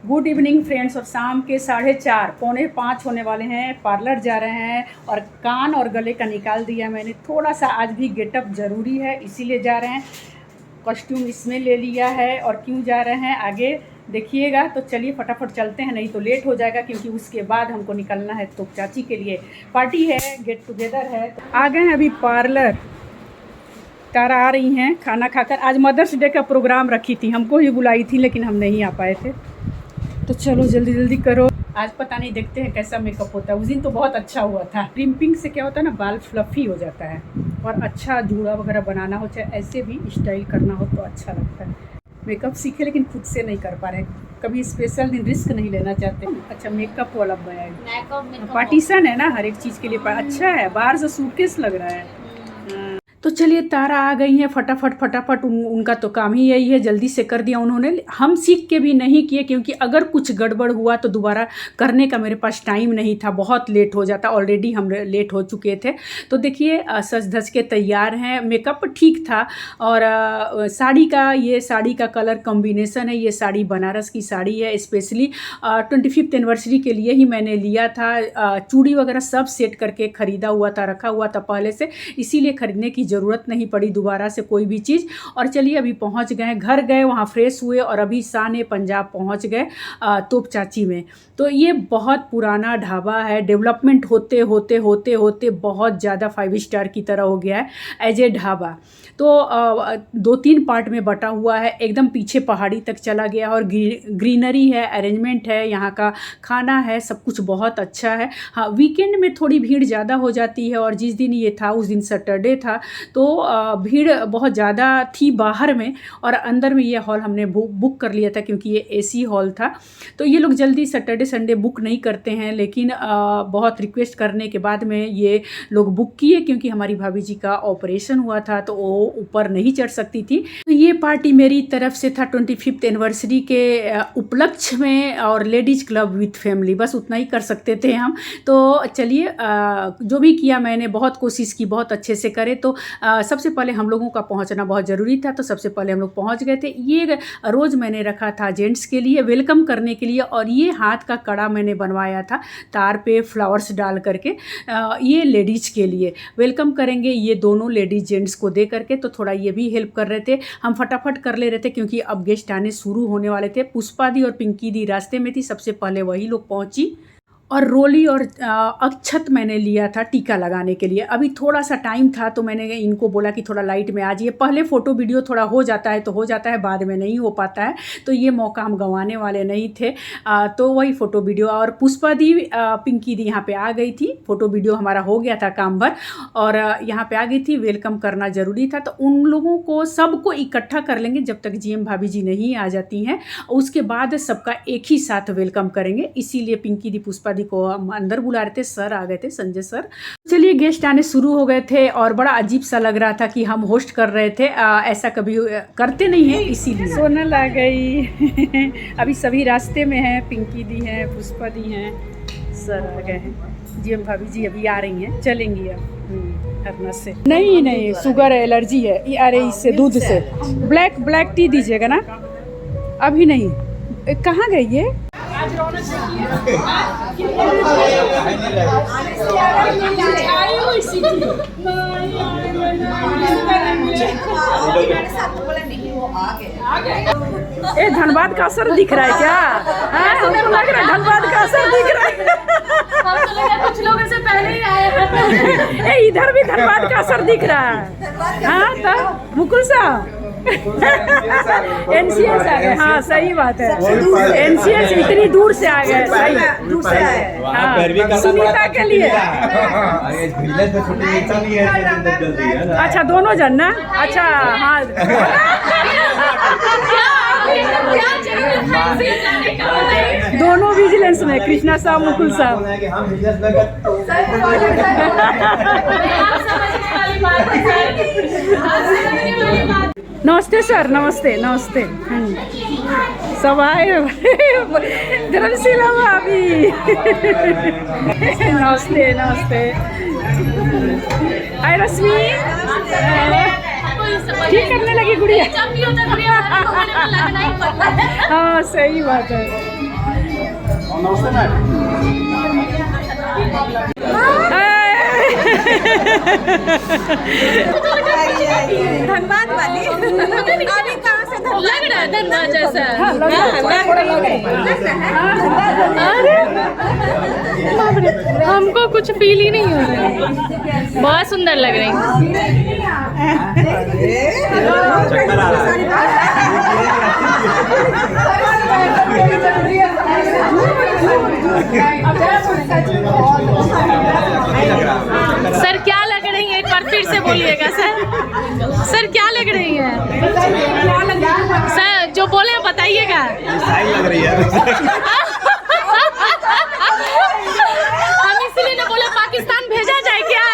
Good evening friends. और शाम के 4:30 पौने 5 होने वाले हैं। पार्लर जा रहे हैं और कान और गले का निकाल दिया मैंने। थोड़ा सा आज भी गेटअप ज़रूरी है, इसीलिए जा रहे हैं। कॉस्ट्यूम इसमें ले लिया है। और क्यों जा रहे हैं आगे देखिएगा। तो चलिए फटाफट चलते हैं, नहीं तो लेट हो जाएगा, क्योंकि उसके बाद हमको निकलना है। तो चाची के लिए पार्टी है, गेट टुगेदर है। आ गए हैं अभी पार्लर। तारा आ रही हैं खाना खाकर। आज मदर्स डे का प्रोग्राम रखी थी, हमको ही बुलाई थी, लेकिन हम नहीं आ पाए थे। तो चलो जल्दी जल्दी करो। आज पता नहीं, देखते हैं कैसा मेकअप होता है। उस दिन तो बहुत अच्छा हुआ था। क्रिम्पिंग से क्या होता है ना, बाल फ्लफी हो जाता है। और अच्छा जूड़ा वगैरह बनाना हो, चाहे ऐसे भी स्टाइल करना हो तो अच्छा लगता है। मेकअप सीखे लेकिन खुद से नहीं कर पा रहे। कभी स्पेशल दिन रिस्क नहीं लेना चाहते। अच्छा मेकअप वाला बैग, पार्टीशन है ना हर एक चीज़ के लिए। अच्छा है, बाहर से सूटकेस लग रहा है। तो चलिए तारा आ गई हैं। फटाफट उनका तो काम ही यही है, जल्दी से कर दिया उन्होंने। हम सीख के भी नहीं किए, क्योंकि अगर कुछ गड़बड़ हुआ तो दोबारा करने का मेरे पास टाइम नहीं था, बहुत लेट हो जाता। ऑलरेडी हम लेट हो चुके थे। तो देखिए सज धज के तैयार हैं। मेकअप ठीक था। और साड़ी का कलर कॉम्बिनेशन है। ये साड़ी बनारस की साड़ी है, स्पेशली 25th एनिवर्सरी के लिए ही मैंने लिया था। चूड़ी वगैरह सब सेट करके ख़रीदा हुआ था, रखा हुआ था पहले से, इसीलिए ख़रीदने की ज़रूरत नहीं पड़ी दोबारा से कोई भी चीज़। और चलिए अभी पहुंच गए, घर गए, वहाँ फ्रेश हुए और अभी शान पंजाब पहुंच गए तोप चाची में। तो ये बहुत पुराना ढाबा है। डेवलपमेंट होते होते बहुत ज़्यादा 5 स्टार की तरह हो गया है एज ए ढाबा। तो 2-3 पार्ट में बटा हुआ है। एकदम पीछे पहाड़ी तक चला गया और ग्रीनरी है, अरेंजमेंट है, यहाँ का खाना है, सब कुछ बहुत अच्छा है। हाँ, वीकेंड में थोड़ी भीड़ ज़्यादा हो जाती है। और जिस दिन ये था उस दिन सैटरडे था, तो भीड़ बहुत ज़्यादा थी बाहर में। और अंदर में ये हॉल हमने बुक कर लिया था, क्योंकि ये एसी हॉल था। तो ये लोग जल्दी सैटरडे संडे बुक नहीं करते हैं, लेकिन बहुत रिक्वेस्ट करने के बाद में ये लोग बुक किए, क्योंकि हमारी भाभी जी का ऑपरेशन हुआ था, तो वो ऊपर नहीं चढ़ सकती थी। तो ये पार्टी मेरी तरफ से था 25th एनिवर्सरी के उपलक्ष्य में, और लेडीज़ क्लब विथ फैमिली, बस उतना ही कर सकते थे हम। तो चलिए जो भी किया मैंने, बहुत कोशिश की बहुत अच्छे से करे। तो सबसे पहले हम लोगों का पहुंचना बहुत ज़रूरी था, तो सबसे पहले हम लोग पहुंच गए थे। ये रोज़ मैंने रखा था जेंट्स के लिए वेलकम करने के लिए। और ये हाथ का कड़ा मैंने बनवाया था तार पे फ्लावर्स डाल करके, ये लेडीज़ के लिए वेलकम करेंगे। ये दोनों लेडीज़ जेंट्स को दे करके, तो थोड़ा ये भी हेल्प कर रहे थे। हम फटाफट कर ले रहे थे, क्योंकि अब गेस्ट आने शुरू होने वाले थे। पुष्पा दी और पिंकी दी रास्ते में थी, सबसे पहले वही लोग पहुँची। और रोली और अक्षत मैंने लिया था टीका लगाने के लिए। अभी थोड़ा सा टाइम था, तो मैंने इनको बोला कि थोड़ा लाइट में आ जाइए। पहले फ़ोटो वीडियो थोड़ा हो जाता है तो हो जाता है, बाद में नहीं हो पाता है। तो ये मौका हम गंवाने वाले नहीं थे। तो वही फ़ोटो वीडियो। और पुष्पा दी पिंकी दी यहाँ पे आ गई थी। फ़ोटो वीडियो हमारा हो गया था काम भर, और यहाँ पे आ गई थी। वेलकम करना ज़रूरी था, तो उन लोगों को सबको इकट्ठा कर लेंगे जब तक GM भाभी जी नहीं आ जाती हैं। उसके बाद सबका एक ही साथ वेलकम करेंगे। इसीलिए पिंकी दी पुष्पा को हम अंदर बुला रहे थे। सर आ गए थे, संजय सर। चलिए गेस्ट आने शुरू हो गए थे, और बड़ा अजीब सा लग रहा था कि हम होस्ट कर रहे थे। ऐसा कभी करते नहीं है, इसीलिए। सोनल आ गई अभी सभी रास्ते में हैं। पिंकी दी हैं, पुष्पा दी हैं, सर आ गए हैं। GM भाभी जी अभी आ रही हैं, चलेंगी अब हरना से। नहीं शुगर एलर्जी है। अरे इससे दूध से ब्लैक टी दीजिएगा ना। अभी नहीं। कहाँ गई ये? ए धनबाद का असर दिख रहा है क्या? हमको लग रहा है धनबाद का असर दिख रहा है। कुछ लोग ऐसे पहले ही आए हैं। इधर भी धनबाद का असर दिख रहा है। हाँ तो मुकुल साहब NCS आ गए। हाँ सही बात है, NCS इतनी दूर से आ गए। सही दूर से आए। हाँ सुनीता के लिए। अच्छा दोनों जन ना। अच्छा हाँ दोनों विजिलेंस में, कृष्णा साहब मुकुल साहब। नमस्ते सर, नमस्ते नमस्ते। सब आए धर्मशिला भाभी नमस्ते नमस्ते। हाय रश्मि। ठीक करने लगी गुड़िया। जब भी होता है गुड़िया हमारे को लगना ही पड़ता है। हाँ सही बात है। धनबाद वाली अभी कहाँ से लग रहा है धनबाद जैसा। अरे हमको कुछ फील ही नहीं हो रहा है, बहुत सुंदर लग रही सर। क्या लग रही है, एक बार फिर से बोलिएगा सर। सर क्या लग रही है सर, जो बोले बताइएगा। लग रही है। हम इसलिए ना बोले पाकिस्तान भेजा जाए क्या।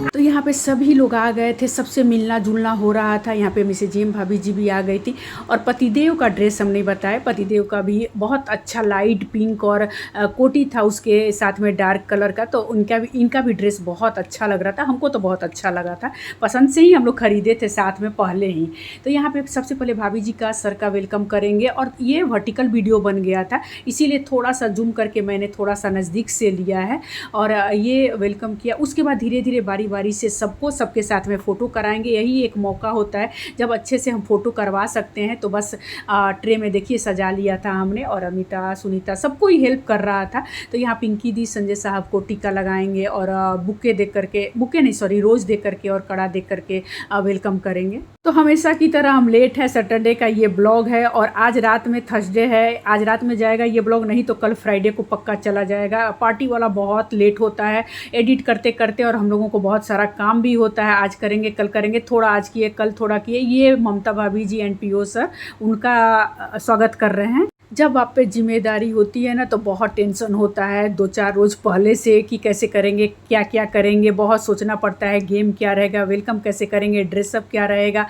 तो यहाँ पे सभी लोग आ गए थे, सबसे मिलना जुलना हो रहा था। यहाँ पे मिसेज जेम भाभी जी भी आ गई थी और पतिदेव का ड्रेस हमने बताया। पतिदेव का भी बहुत अच्छा लाइट पिंक और कोटी था उसके साथ में डार्क कलर का, तो इनका भी ड्रेस बहुत अच्छा लग रहा था। हमको तो बहुत अच्छा लगा था, पसंद से ही हम लोग खरीदे थे साथ में पहले ही। तो यहाँ पे सबसे पहले भाभी जी का सर का वेलकम करेंगे और ये वर्टिकल वीडियो बन गया था, इसीलिए थोड़ा सा जूम करके मैंने थोड़ा सा नज़दीक से लिया है और ये वेलकम किया। उसके बाद धीरे धीरे बारी बारी से सबको सबके साथ में फ़ोटो कराएंगे। यही एक मौका होता है जब अच्छे से हम फ़ोटो करवा सकते हैं। तो बस ट्रे में देखिए सजा लिया था हमने और अमिता सुनीता सबको ही हेल्प कर रहा था। तो यहाँ पिंकी दी संजय साहब को टीका लगाएंगे और बुके दे करके, बुके नहीं सॉरी रोज़ दे करके और कड़ा दे करके वेलकम करेंगे। तो हमेशा की तरह हम लेट है, सैटरडे का ये ब्लॉग है और आज रात में थर्सडे है, आज रात में जाएगा ये ब्लॉग, नहीं तो कल फ्राइडे को पक्का चला जाएगा। पार्टी वाला बहुत लेट होता है एडिट करते करते और हम लोगों को बहुत सारा काम भी होता है। आज करेंगे कल करेंगे, थोड़ा आज किए कल थोड़ा किए। ये ममता भाभी जी एंड पीओ सर उनका स्वागत कर रहे हैं। जब आप पे जिम्मेदारी होती है ना तो बहुत टेंशन होता है 2-4 रोज़ पहले से कि कैसे करेंगे, क्या क्या करेंगे, बहुत सोचना पड़ता है। गेम क्या रहेगा, वेलकम कैसे करेंगे, ड्रेसअप क्या रहेगा,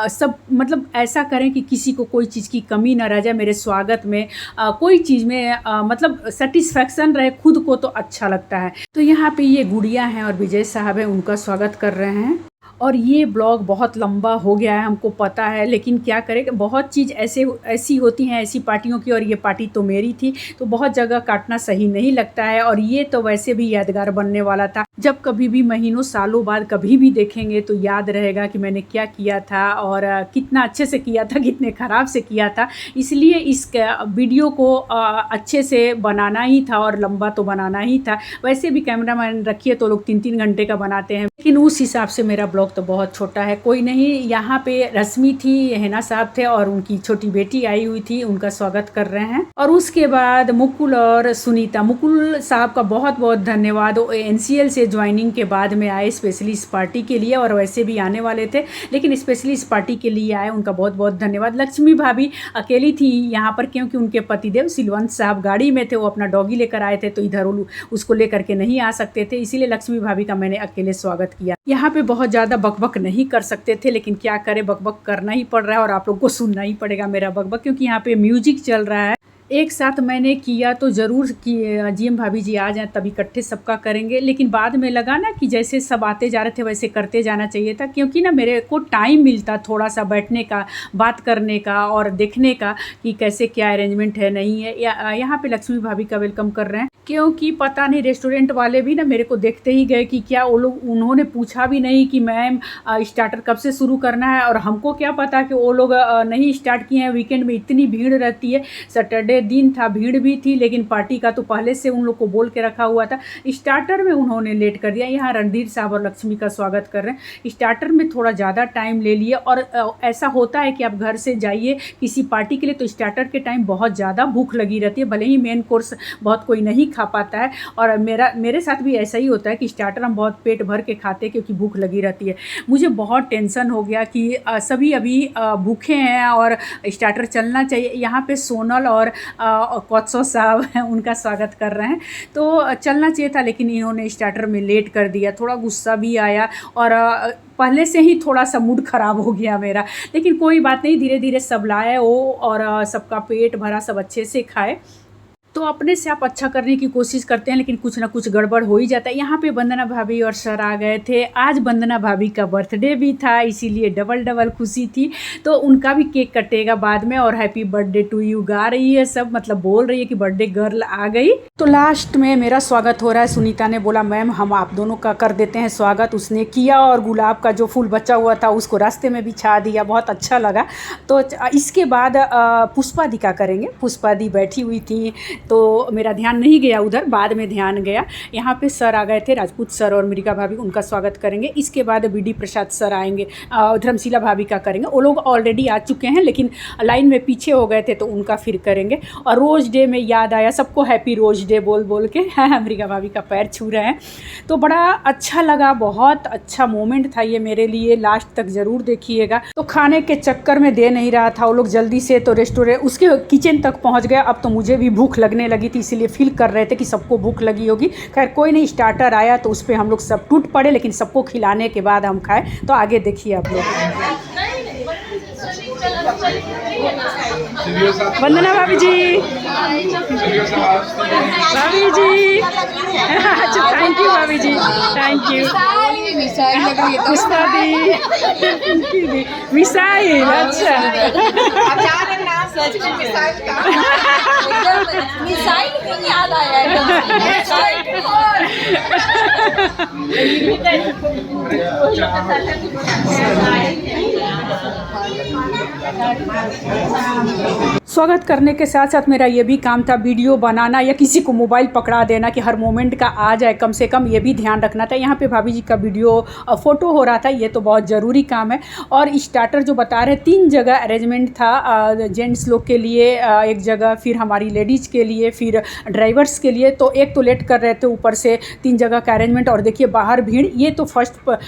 सब मतलब ऐसा करें कि किसी को कोई चीज़ की कमी ना रह जाए। मेरे स्वागत में कोई चीज़ में मतलब सेटिस्फैक्शन रहे, खुद को तो अच्छा लगता है। तो यहाँ पे ये गुड़िया हैं और विजय साहब हैं, उनका स्वागत कर रहे हैं। और ये ब्लॉग बहुत लंबा हो गया है हमको पता है, लेकिन क्या करें, बहुत चीज़ ऐसी होती हैं ऐसी पार्टियों की, और ये पार्टी तो मेरी थी तो बहुत जगह काटना सही नहीं लगता है। और ये तो वैसे भी यादगार बनने वाला था, जब कभी भी महीनों सालों बाद कभी भी देखेंगे तो याद रहेगा कि मैंने क्या किया था और कितना अच्छे से किया था, कितने ख़राब से किया था। इसलिए इस वीडियो को अच्छे से बनाना ही था और लंबा तो बनाना ही था। वैसे भी कैमरामैन रखिए तो लोग 3-3 घंटे का बनाते हैं, लेकिन उस हिसाब से मेरा ब्लॉग तो बहुत छोटा है। कोई नहीं, यहाँ पे रश्मि थी, हेना साहब थे और उनकी छोटी बेटी आई हुई थी, उनका स्वागत कर रहे हैं। और उसके बाद मुकुल और सुनीता, मुकुल साहब का बहुत बहुत धन्यवाद। वो NCL से ज्वाइनिंग के बाद में आए स्पेशली इस पार्टी के लिए, और वैसे भी आने वाले थे लेकिन स्पेशली इस पार्टी के लिए आए, उनका बहुत बहुत धन्यवाद। लक्ष्मी भाभी अकेली थी यहाँ पर क्योंकि उनके पतिदेव सिलवंत साहब गाड़ी में थे, वो अपना डॉगी लेकर आए थे तो इधर उसको लेकर के नहीं आ सकते थे, इसीलिए लक्ष्मी भाभी का मैंने अकेले स्वागत किया। यहाँ पे बहुत ज़्यादा बकबक नहीं कर सकते थे, लेकिन क्या करें, बकबक करना ही पड़ रहा है और आप लोग को सुनना ही पड़ेगा मेरा बकबक, क्योंकि यहाँ पे म्यूजिक चल रहा है। एक साथ मैंने किया तो ज़रूर कि जीएम भाभी जी आ जाएं तब इकट्ठे सबका करेंगे, लेकिन बाद में लगा ना कि जैसे सब आते जा रहे थे वैसे करते जाना चाहिए था, क्योंकि ना मेरे को टाइम मिलता थोड़ा सा बैठने का, बात करने का और देखने का कि कैसे क्या अरेंजमेंट है नहीं है। यहाँ पे लक्ष्मी भाभी का वेलकम कर रहे हैं, क्योंकि पता नहीं रेस्टोरेंट वाले भी ना मेरे को देखते ही गए कि क्या वो लोग, उन्होंने पूछा भी नहीं कि मैम स्टार्टर कब से शुरू करना है, और हमको क्या पता कि वो लोग नहीं स्टार्ट किए हैं। वीकेंड में इतनी भीड़ रहती है, सैटरडे दिन था, भीड़ भी थी, लेकिन पार्टी का तो पहले से उन लोग को बोल के रखा हुआ था। स्टार्टर में उन्होंने लेट कर दिया। यहाँ रणधीर साहब और लक्ष्मी का स्वागत कर रहे हैं। स्टार्टर में थोड़ा ज़्यादा टाइम ले लिए, और ऐसा होता है कि आप घर से जाइए किसी पार्टी के लिए तो स्टार्टर के टाइम बहुत ज़्यादा भूख लगी रहती है, भले ही मेन कोर्स बहुत कोई नहीं खा पाता है, और मेरे साथ भी ऐसा ही होता है कि स्टार्टर हम बहुत पेट भर के खाते हैं क्योंकि भूख लगी रहती है। मुझे बहुत टेंशन हो गया कि सभी अभी भूखे हैं और स्टार्टर चलना चाहिए। यहाँ पे सोनल और कौत्सव साहब हैं, उनका स्वागत कर रहे हैं, तो चलना चाहिए था, लेकिन इन्होंने स्टार्टर में लेट कर दिया। थोड़ा गुस्सा भी आया और पहले से ही थोड़ा सा मूड ख़राब हो गया मेरा, लेकिन कोई बात नहीं, धीरे धीरे सब लाए वो और सबका पेट भरा, सब अच्छे से खाए। तो अपने से आप अच्छा करने की कोशिश करते हैं, लेकिन कुछ ना कुछ गड़बड़ हो ही जाता है। यहाँ पे वंदना भाभी और सर आ गए थे। आज वंदना भाभी का बर्थडे भी था, इसीलिए डबल खुशी थी। तो उनका भी केक कटेगा बाद में, और हैप्पी बर्थडे टू यू गा रही है सब, मतलब बोल रही है कि बर्थडे गर्ल आ गई। तो लास्ट में मेरा स्वागत हो रहा है। सुनीता ने बोला मैम हम आप दोनों का कर देते हैं स्वागत, उसने किया, और गुलाब का जो फूल बचा हुआ था उसको रास्ते में बिछा दिया, बहुत अच्छा लगा। तो इसके बाद पुष्पा दी का करेंगे। पुष्पा दी बैठी हुई थी तो मेरा ध्यान नहीं गया उधर, बाद में ध्यान गया। यहाँ पे सर आ गए थे, राजपूत सर और मृगा भाभी, उनका स्वागत करेंगे। इसके बाद बीडी प्रसाद सर आएंगे, धर्मशिला भाभी का करेंगे। वो लोग ऑलरेडी आ चुके हैं लेकिन लाइन में पीछे हो गए थे तो उनका फिर करेंगे। और रोज़ डे में याद आया सबको हैप्पी रोज़ डे बोल बोल के मृगा भाभी का पैर छू रहे हैं। तो बड़ा अच्छा लगा, बहुत अच्छा मोमेंट था ये मेरे लिए, लास्ट तक ज़रूर देखिएगा। तो खाने के चक्कर में दे नहीं रहा था वो लोग जल्दी से, तो रेस्टोरेंट उसके किचन तक पहुंच गया। अब तो मुझे भी भूख लगने लगी थी, इसीलिए फील कर रहे थे कि सबको भूख लगी होगी। खैर कोई नहीं, स्टार्टर आया तो उस पर हम लोग सब टूट पड़े, लेकिन सबको खिलाने के बाद हम खाए। तो आगे देखिए आप लोग। वंदना भाभी जी, भाभी जी, अच्छा थैंक यू भाभी ji, thank you. Pushpa di, missile, अच्छा मिसाइल भी याद आया स्वागत करने के साथ साथ मेरा ये भी काम था वीडियो बनाना या किसी को मोबाइल पकड़ा देना कि हर मोमेंट का आ जाए, कम से कम ये भी ध्यान रखना था। यहाँ पे भाभी जी का वीडियो फ़ोटो हो रहा था, ये तो बहुत ज़रूरी काम है। और स्टार्टर जो बता रहे 3 जगह अरेंजमेंट था, जेंट्स लोग के लिए एक जगह, फिर हमारी लेडीज़ के लिए, फिर ड्राइवर्स के लिए। तो एक तो लेट कर रहे थे, ऊपर से 3 जगह का अरेंजमेंट। और देखिए बाहर भीड़, ये तो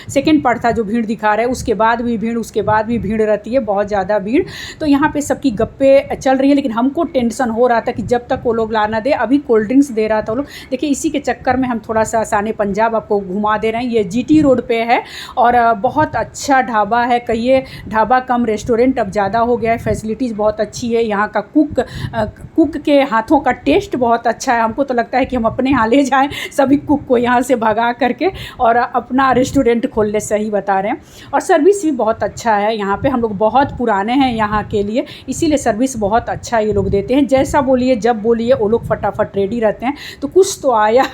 सेकेंड पार्ट था जो भीड़ दिखा रहे हैं, उसके बाद भी भीड़, उसके बाद भी भीड़ रहती है, बहुत ज़्यादा भीड़। तो यहाँ पे सबकी गप्पे चल रही है, लेकिन हमको टेंशन हो रहा था कि जब तक वो लोग लाना दे। अभी कोल्ड ड्रिंक्स दे रहा था वो लोग। देखिए इसी के चक्कर में हम थोड़ा सा शान पंजाब आपको घुमा दे रहे हैं। ये जीटी रोड पे है और बहुत अच्छा ढाबा है, कहिए ढाबा कम रेस्टोरेंट अब ज़्यादा हो गया है। फैसिलिटीज़ बहुत अच्छी है, यहाँ का कुक के हाथों का टेस्ट बहुत अच्छा है। हमको तो लगता है कि हम अपने यहाँ ले जाएँ सभी कुक को यहाँ से भगा करके और अपना रेस्टोरेंट खोल ले, सही बता रहे हैं। और सर्विस भी बहुत अच्छा है यहाँ पे। हम लोग बहुत पुराने हैं यहाँ के लिए, इसीलिए सर्विस बहुत अच्छा ये लोग देते हैं। जैसा बोलिए जब बोलिए वो लोग फटाफट रेडी रहते हैं। तो कुछ तो आया,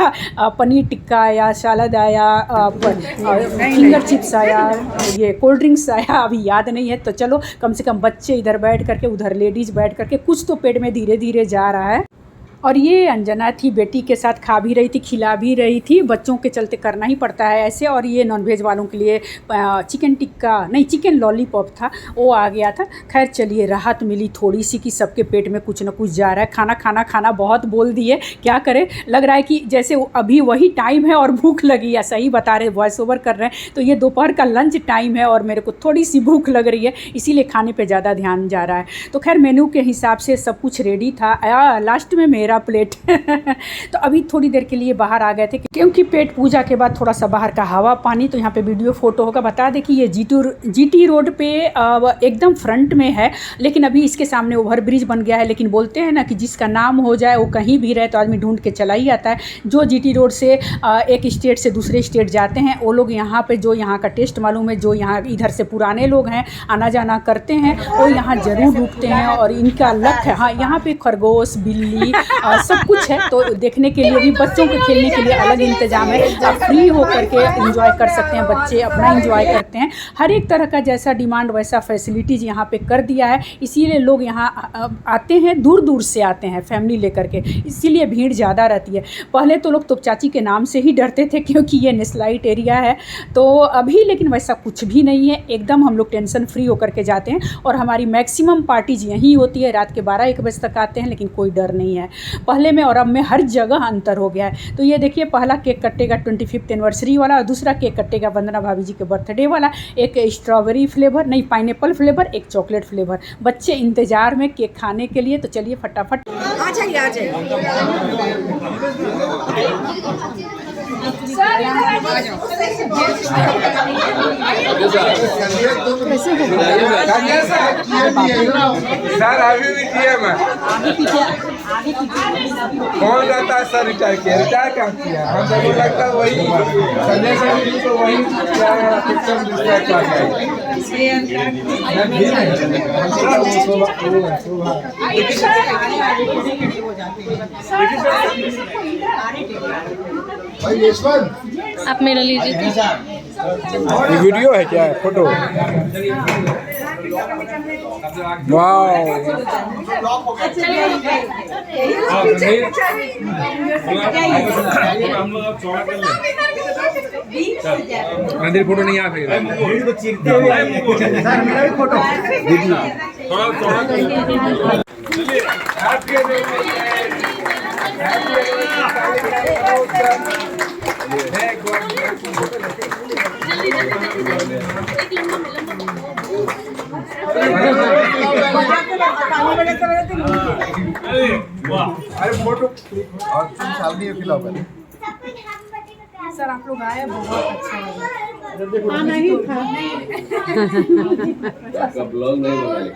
पनीर टिक्का आया, सलाद आया, फिंगर चिप्स आया, ये कोल्ड ड्रिंक्स आया, अभी याद नहीं है। तो चलो कम से कम बच्चे इधर बैठ करके, उधर लेडीज़ बैठ करके, कुछ तो पेट में धीरे धीरे जा रहा है। और ये अंजना थी, बेटी के साथ खा भी रही थी, खिला भी रही थी। बच्चों के चलते करना ही पड़ता है ऐसे। और ये नॉनवेज वालों के लिए चिकन टिक्का नहीं, चिकन लॉलीपॉप था, वो आ गया था। खैर चलिए राहत मिली थोड़ी सी कि सबके पेट में कुछ ना कुछ जा रहा है। खाना बहुत बोल दिए, क्या करें। लग रहा है कि जैसे अभी वही टाइम है और भूख लगी है, सही बता रहे, वॉइस ओवर कर रहे हैं। तो ये दोपहर का लंच टाइम है और मेरे को थोड़ी सी भूख लग रही है, इसीलिए खाने पर ज़्यादा ध्यान जा रहा है। तो खैर मेनू के हिसाब से सब कुछ रेडी था। लास्ट में मेरा प्लेट तो अभी थोड़ी देर के लिए बाहर आ गए थे, क्योंकि पेट पूजा के बाद थोड़ा सा बाहर का हवा पानी। तो यहाँ पे वीडियो फोटो होगा। बता दें कि ये जीटी रोड पे एकदम फ्रंट में है, लेकिन अभी इसके सामने ओवरब्रिज बन गया है। लेकिन बोलते हैं ना कि जिसका नाम हो जाए वो कहीं भी रहे तो आदमी ढूंढ के चला ही आता है। जो जीटी रोड से एक स्टेट से दूसरे स्टेट जाते हैं वो लोग यहाँ पे, जो यहाँ का टेस्ट मालूम है, जो यहाँ इधर से पुराने लोग हैं आना जाना करते हैं, वो यहाँ ज़रूर रुकते हैं। और इनका लक है, हाँ यहाँ पे खरगोश, बिल्ली सब कुछ है। तो देखने के लिए भी, बच्चों के खेलने के लिए अलग इंतजाम है। आप फ्री हो करके एंजॉय कर सकते हैं, बच्चे अपना एंजॉय करते हैं। हर एक तरह का जैसा डिमांड वैसा फैसिलिटीज़ यहाँ पे कर दिया है। इसीलिए लोग यहाँ आते हैं, दूर दूर से आते हैं फैमिली लेकर के, इसीलिए भीड़ ज़्यादा रहती है। पहले तो लोग तोपचाची के नाम से ही डरते थे क्योंकि ये नेस्लाइट एरिया है। तो अभी लेकिन वैसा कुछ भी नहीं है, एकदम हम लोग टेंशन फ्री होकर के जाते हैं। और हमारी मैक्सिमम पार्टीज यहीं होती है, रात के 12-1 बजे तक आते हैं, लेकिन कोई डर नहीं है। पहले में और अब में हर जगह अंतर हो गया है। तो ये देखिए पहला केक कटेगा 25th एनिवर्सरी वाला, और दूसरा केक कटेगा वंदना भाभी जी के बर्थडे वाला। एक स्ट्रॉबेरी फ्लेवर नहीं, पाइनएप्पल फ्लेवर, एक चॉकलेट फ्लेवर। बच्चे इंतजार में केक खाने के लिए। तो चलिए फटाफट आ जाइए। सर अभी भी किया मैं कौन रहता है सर रिटायर किया? रिटायर क्या किया? हम सबको लगता है वही संजय सर तो वही क्या पिक्चर डिस्ट्रैक्ट कर आप मेरा लीजिए। ये वीडियो है क्या? फोटो? वाओ, मंदिर फोटो नहीं आ रही फोटो अरे फोटो और 3 साल नहीं खिलाओ पहले। सर आप लोग आए, बहुत अच्छा लगा। ब्लॉग नहीं बनाए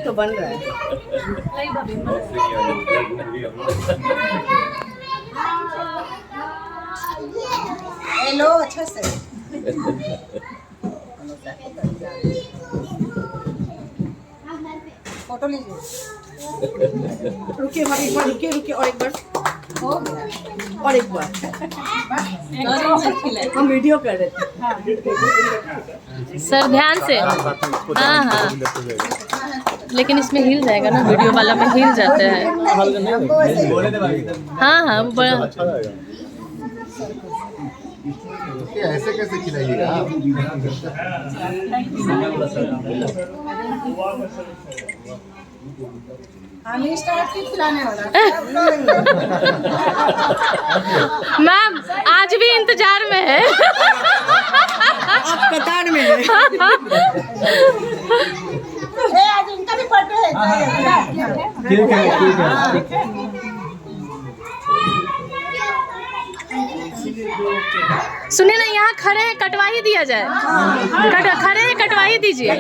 तो बन रहा है। हेलो, अच्छा से फोटो लीजिए। रुकिए भाई, एक बार रुकिए और एक बार हो गया और एक बार हम वीडियो कर रहे थे। सर ध्यान से। हाँ हाँ, लेकिन इसमें हिल जाएगा ना, वीडियो वाला में हिल जाता है। हाँ हाँ, वो बड़ा ऐसे कैसे खिलाइएगा? हमें स्टार्ट की खिलाने वाला। मैम आज भी इंतजार में है। आप कतार में है। आज इनका भी बर्थडे है। ठीक है। सुनिए ना, यहाँ खड़े हैं, कटवा ही दिया जाए। खड़े हैं, कटवा ही दीजिए।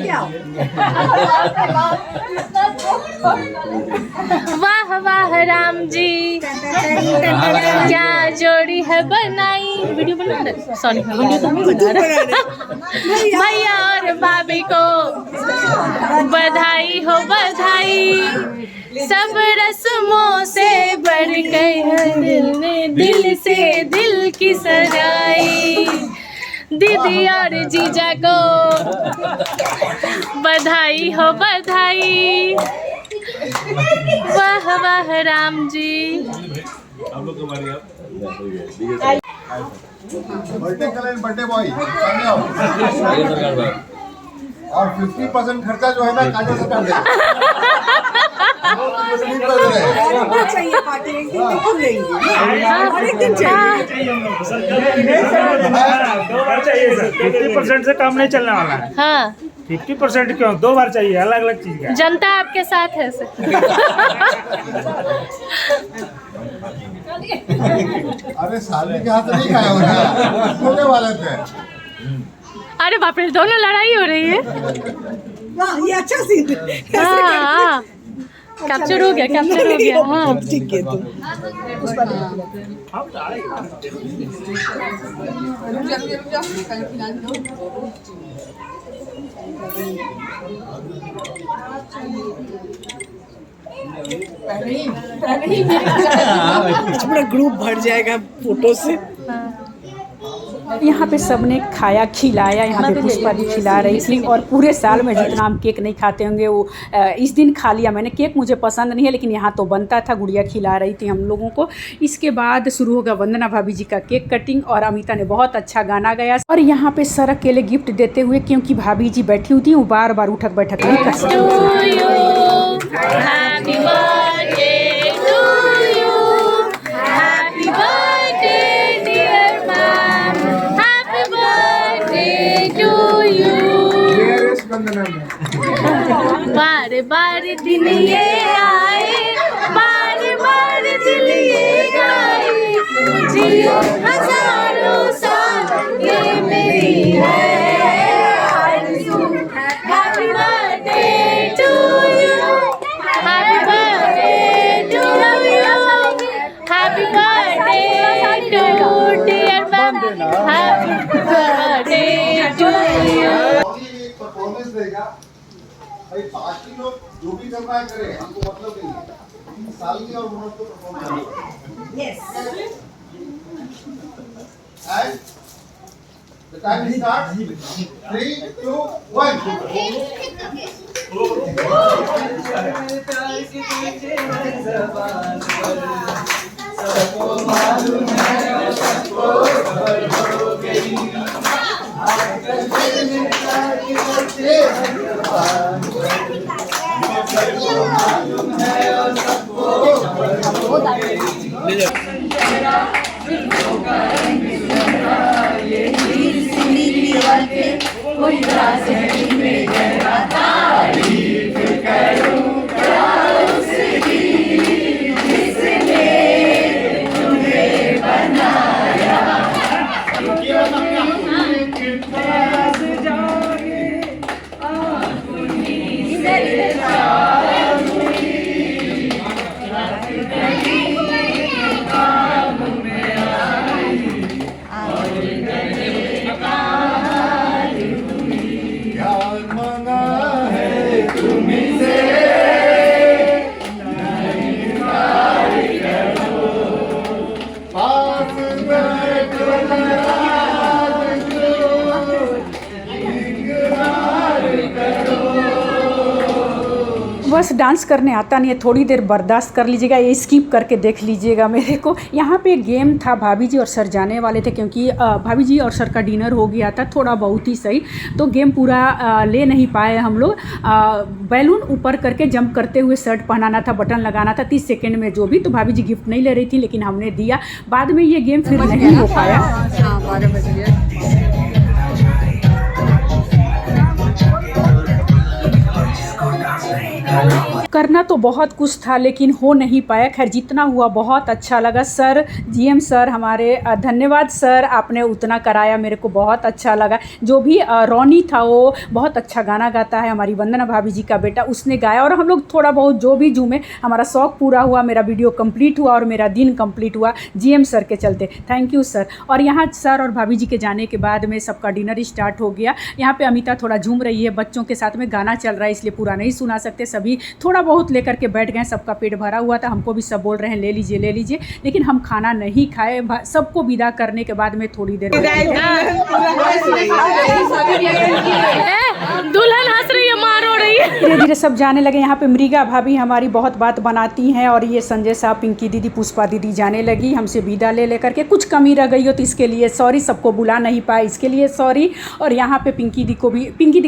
वाह वाह राम जी, क्या जोड़ी है बनाई। वीडियो बना रहे, सॉरी वीडियो तो नहीं बना रहे। भैया और भाभी को बधाई हो बधाई, सब रस्मों से बढ़ गए दिल ने दिल से दिल की सगाई। दीदी और जीजा को बधाई हो बधाई। वाह वाह Ram ji. Birthday colour birthday boy सामने आओ। और 50% खर्चा जो है ना काजल से कर दे। चाहिए पार्टी एक दिन बिल्कुल लेंगे और एक दिन चाहिए। 50% से काम नहीं चलने वाला है। हाँ 50% क्यों? 2 बार चाहिए, अलग अलग चीज का। जनता आपके साथ है सर। अरे साली के हाथ नहीं खाया होगा, होने वाले थे। अरे बाप रे, दोनों लड़ाई हो रही है। वाह, ये अच्छा सीन। हाँ कैप्चर हो गया, कैप्चर हो गया। हाँ ठीक है। पूरा ग्रुप भर जाएगा फोटो से। यहाँ पे सबने खाया खिलाया, यहाँ पे पुष्पा भी खिला रही थी। और पूरे साल में जितना हम केक नहीं खाते होंगे वो इस दिन खा लिया मैंने। केक मुझे पसंद नहीं है, लेकिन यहाँ तो बनता था। गुड़िया खिला रही थी हम लोगों को। इसके बाद शुरू होगा वंदना भाभी जी का केक कटिंग, और अमिता ने बहुत अच्छा गाना गाया। और यहाँ पे सर अकेले गिफ्ट देते हुए, क्योंकि भाभी जी बैठी हुई थी, वो बार बार उठक बैठक नहीं कर सकती। बार बार दिन ये आए, बार बार दिल ये गाए, जियो हजारों साल ये मेरी है आरज़ू। Happy birthday to you. भाई बाकी लोग जो भी करना है करें, हमको मतलब नहीं है। 3 साल की और उम्र को परफॉर्म करना। Yes. And the time starts. 3, 2, 1. बस डांस करने आता नहीं है, थोड़ी देर बर्दाश्त कर लीजिएगा, ये स्किप करके देख लीजिएगा मेरे को। यहाँ पे गेम था, भाभी जी और सर जाने वाले थे क्योंकि भाभी जी और सर का डिनर हो गया था, थोड़ा बहुत ही सही, तो गेम पूरा ले नहीं पाए हम लोग। बैलून ऊपर करके जंप करते हुए शर्ट पहनाना था, बटन लगाना था 30 सेकेंड में जो भी, तो भाभी जी गिफ्ट नहीं ले रही थी लेकिन हमने दिया। बाद में ये गेम फिर नहीं हो पाया। हाँ 12 बज गया। करना तो बहुत कुछ था लेकिन हो नहीं पाया। खैर जितना हुआ बहुत अच्छा लगा। सर जीएम सर हमारे धन्यवाद सर, आपने उतना कराया, मेरे को बहुत अच्छा लगा। जो भी रोनी था वो बहुत अच्छा गाना गाता है, हमारी वंदना भाभी जी का बेटा, उसने गाया और हम लोग थोड़ा बहुत जो भी झूमे, हमारा शौक़ पूरा हुआ, मेरा वीडियो कंप्लीट हुआ और मेरा दिन कंप्लीट हुआ जीएम सर के चलते। Thank you sir. और यहाँ सर और भाभी जी के जाने के बाद में सबका डिनर स्टार्ट हो गया। यहाँ पे अमिता थोड़ा झूम रही है, बच्चों के साथ में गाना चल रहा है इसलिए पूरा नहीं सुना सकते, सभी थोड़ा बहुत लेकर के बैठ गए। सबका पेट भरा हुआ था, हमको भी सब बोल रहे हैं ले लीजिए, लेकिन हम खाना नहीं खाए। सबको विदा करने के बाद में थोड़ी देर दुल्हन हंस रही है, मार हो रही है। धीरे धीरे सब जाने लगे। यहाँ पे मृगा भाभी हमारी बहुत बात बनाती हैं और ये संजय साहब, पिंकी दीदी, पुष्पा दीदी जाने लगी हमसे विदा ले लेकर के। कुछ कमी रह गई हो तो इसके लिए सॉरी, सबको बुला नहीं पाए इसके लिए सॉरी। और यहाँ पे पिंकी दी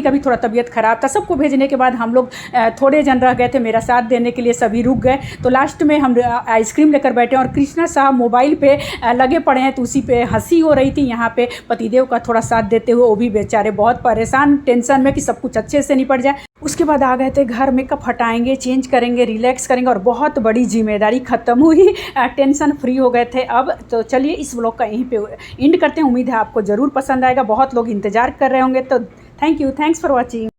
का भी थोड़ा तबीयत खराब था। सबको भेजने के बाद हम लोग थोड़े जन रह गए थे, मेरा साथ देने के लिए सभी रुक गए। तो लास्ट में हम आइसक्रीम लेकर बैठे और कृष्णा साहब मोबाइल पे लगे पड़े हैं तो उसी पे हंसी हो रही थी। यहाँ पे पतिदेव का थोड़ा साथ देते हुए वो भी बेचारे बहुत परेशान, टेंशन में कि सब कुछ अच्छे से निपट जाए। उसके बाद आ गए थे घर, मेकअप हटाएंगे, चेंज करेंगे, रिलैक्स करेंगे और बहुत बड़ी जिम्मेदारी ख़त्म हुई, टेंशन फ्री हो गए थे अब। तो चलिए इस व्लॉग का यहीं पे एंड करते हैं। उम्मीद है आपको ज़रूर पसंद आएगा, बहुत लोग इंतज़ार कर रहे होंगे। तो thank you, thanks for watching.